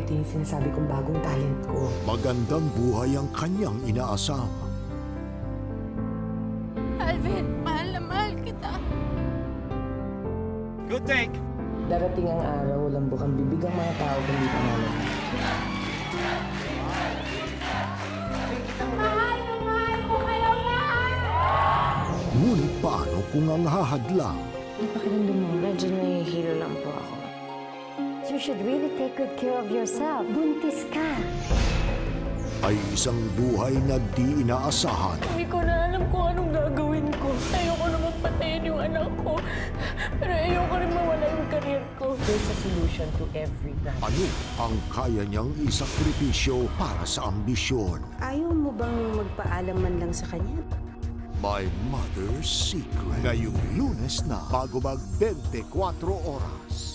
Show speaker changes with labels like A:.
A: ito yung sinasabi kong bagong talent ko.
B: Magandang buhay ang kanyang inaasawa.
C: Alvin, mahal na mahal kita.
D: Good take!
A: Darating ang araw, walang bukang bibig ang mga tao kundi pangalan.
C: Mahal ko kayo lahat!
B: Ngunit paano kung ang hahadlang
A: Pakiramdam mo, medyo nahihilo lang po ako.
E: You should really take good care of yourself. Buntis ka.
B: ay isang buhay na di inaasahan?
C: Hindi ko na alam kung anong gagawin ko. Ayoko na magpatayin yung anak ko. Pero ayoko rin mawala yung career ko.
A: There's a solution to every problem.
B: Ano ang kaya niyang isakripisyo para sa ambisyon?
F: Ayaw mo bang magpaalam man lang sa kanya?
B: My Mother's Secret. Ngayong Lunes na, bago mag 24 oras.